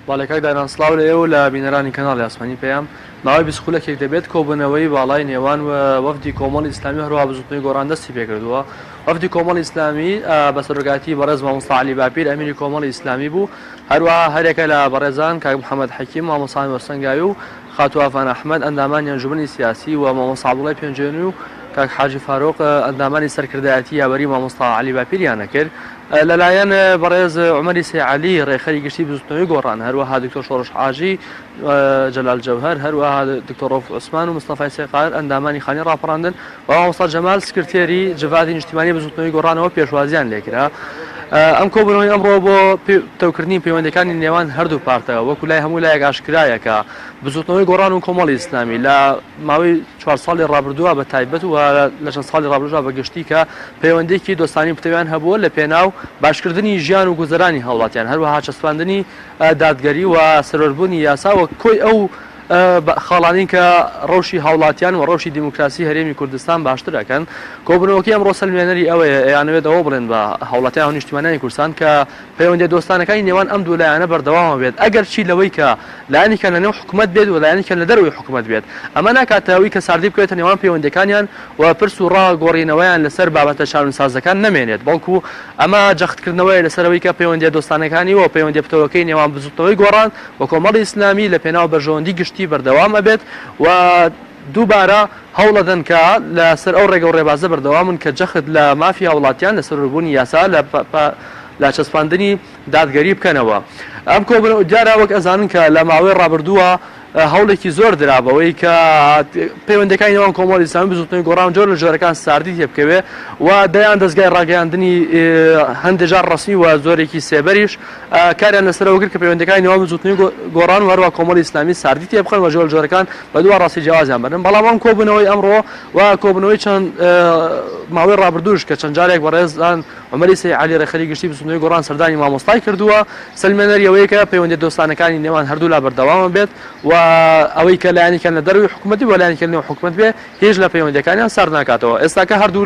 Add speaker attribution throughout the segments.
Speaker 1: باڵێکەک دایناسلااو لە ئێوە لە بینەرانی کەناڵی ئاسمانی پێیان ماوەی بیسخولەکێک دەبێت کۆبوونەوەی باڵای نێوان وەفدی کۆمەڵی ئیسلامی هەروە بزوتنەوەی گۆڕان دەستی پێکردووە. وەفدی کۆمەڵی ئیسلامی بە سەرۆکاتی بەڕێز مامۆستا عەلی باپیر ئەمیری کۆمەڵی ئیسلامی بوو، هەروەها هەرێکە لە بەڕێزان کاک محەممەد حەکیم مامۆستای وەرسەنگاوی و خاتوافان ئەحمەد ئەندامانی ئەنجومەنی سیاسی و مامۆستا عەبدوڵڵای پێنجێنی و کاک حاجی فاروق ئەندامانی سەرکردایەتی یاوەری مامۆستا عەلی باپیریانە کرد. لەلایەن بەڕێز عومەری سێعەلی ڕێخەری گشتی بزوتنەوەی گۆڕان، هەروەها دکتۆر شۆڕش حاجی، جەلال جەوهەر، هەروەها دکتۆر ڕەوف عوسمان و مستەفای سێقار ئەندامانی خانی ڕاپەڕاندن و مامۆستا جەمال سکرتێری جڤادی نیشتیمانی بزوتنەوەی گۆڕانەوە پێشوازیان لێکرا. ئەم کۆبوونەوەی ئەمڕۆ بۆ تەوکردنی پەیوەندەکانی نێوان هەردوو پارتەوە وەکو لای هەموو لایەک ئاشکرایە کە بزوتنەوەی گۆڕان و کۆمەڵی ئیسلامی لە ماوەی 4 ساڵی ڕابردووە بە تایبەت و لە چەند ساڵی ڕابردووە بە گشتی کە پەیوەندێکی دۆستانی پتەویان هەبووە لە پێناو باشکردنی ژیان و گوزەرانی هاوڵاتیان، هەروەها چەسپاندنی دادگەری و سەرۆربوونی یاسا و کۆی ئەو خاڵانین کە ڕەوشی هاوڵاتیان و ڕەوشی دیموکراسی هەرێمی کوردستان باشترەکەن. کۆبوونەوەکی ئەمڕۆ سەلمێنەری ئەوەیە ئەیانەوێت ئەوە بڵێن بە هاوڵاتیان و نیشتیمانیانی کوردستان کە پەیوەندی دۆستانەکانی نێوان ئەم دوو لایەنە بەردەوامە بێت، ئەگەر چی لەوەی کە لایەنێکیان لەنێو حکومەت بێت و لایەنێکیان لە دەروی حکومەت بێت، ئەمە ناکاتەوەی کە ساردی بکەوێتە نێوان پەیوەندەکانیان و پرس و ڕاگۆڕینەوەیان لەسەر بابەتە شارونسازەکان نەمێنێت، بەڵکو ئەمە جەختکردنەوەی لەسەرەوەی کە پەیوەندی دۆستانەکانی و پەیوەندی پتەوەکەی نێوان بزوتنەوەی گۆڕان و کۆمەڵی ئیسلامی لە پێناو بەرژەوەندی گشتی بەردەوامە بێت و دووبارە هەوڵەدەن کە لەسەر ئەو ڕێگە و ڕێبازە بەردەوامن کە جەخت لە مافی هاوڵاتیان لە سەرۆربوونی یاسا لە چەسپاندنی دادگەری بکەنەوە. ئەم کۆبوونەوە دیارە وەک ئەزانن کە لە ماوەی ڕابردووە هەوڵێکی زۆر درابەوەی کە پەیوەندەکانی نێوان کۆمەڵی ئیسلامی بزوتنەوەی گۆڕان جۆر لە جۆرەکان ساردی تێبکەوێ و دەیان دەستگای ڕاگەیاندنی هەندێک جار ڕەسمی و زۆرێکی سێبەریش کاریان لەسەرەوە کرد کە پەیوەندەکانی نێوان بزوتنەوەی گۆڕان و هەروە کۆمەڵی ئیسلامی ساردی تێبخەن و جۆر جۆرەکان بە دووە ڕاستی جیاوازیان بەرن. بەڵام ئەم کۆبوونەوەی ئەمڕۆ و کۆبوونەوەی چەند ماوەی ڕابردووش کە چەند جارێک بەڕێزان عومەری سێعەلی ڕێخەری گشتی بزوتنەوەی گۆڕان سەردانی مامۆستای کردووە، سەلمێنەری ئەوەیە کە پەیوەندی دۆستانەکانی نێوان هەردوو لا بەردەوامە بێت و ئەوەی کە لایەنێکیان لە دەروی حکومەتی و لایەنێکیان لەنێو حکومەت بێ هێز لە پەیوەندەکانیان سارد ناکاتەوە. ئێستا کە هەردوو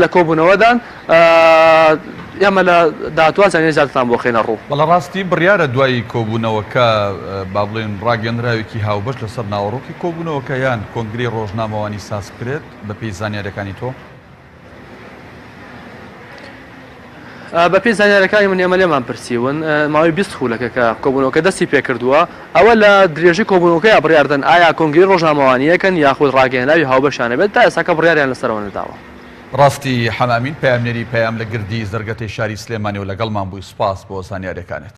Speaker 1: لە کۆبوونەوەدان ئێمە لە داهاتوازانێ زیاترتان بۆ خێنە ڕوو.
Speaker 2: بەڵە ڕاستی بڕیارە دوای کۆبوونەوەکە با بڵێن ڕاگەندراوێکی هاوبەش لەسەر ناوەڕۆکی کۆبوونەوەکە یان کۆنگری ڕۆژنامەوانی ساز بکرێت بە پێی زانیاریەکانی تۆ؟
Speaker 1: بە پێی زانیاریەکانی من ئێمە لێمان پرسیون ماوەی 20 خولەکە کە کۆبوونەوەکە دەستی پێکردووە ئەوە لە درێژی کۆبوونەوەکەی بڕیاردن ئایا کۆنگری ڕۆژنامەوانیەکەن یاخود ڕاگەیەنراوی هاوبەشانە بێت تا ئێستاکە بڕیاریان لەسەرەوە نەداوە.
Speaker 2: ڕاستی حەمامین پەیامنێری پەیام لە گردی زەرگەتەی شاری سلێمانی و لەگەڵمان بووی، سوپاس بۆ زانیاریەکانت.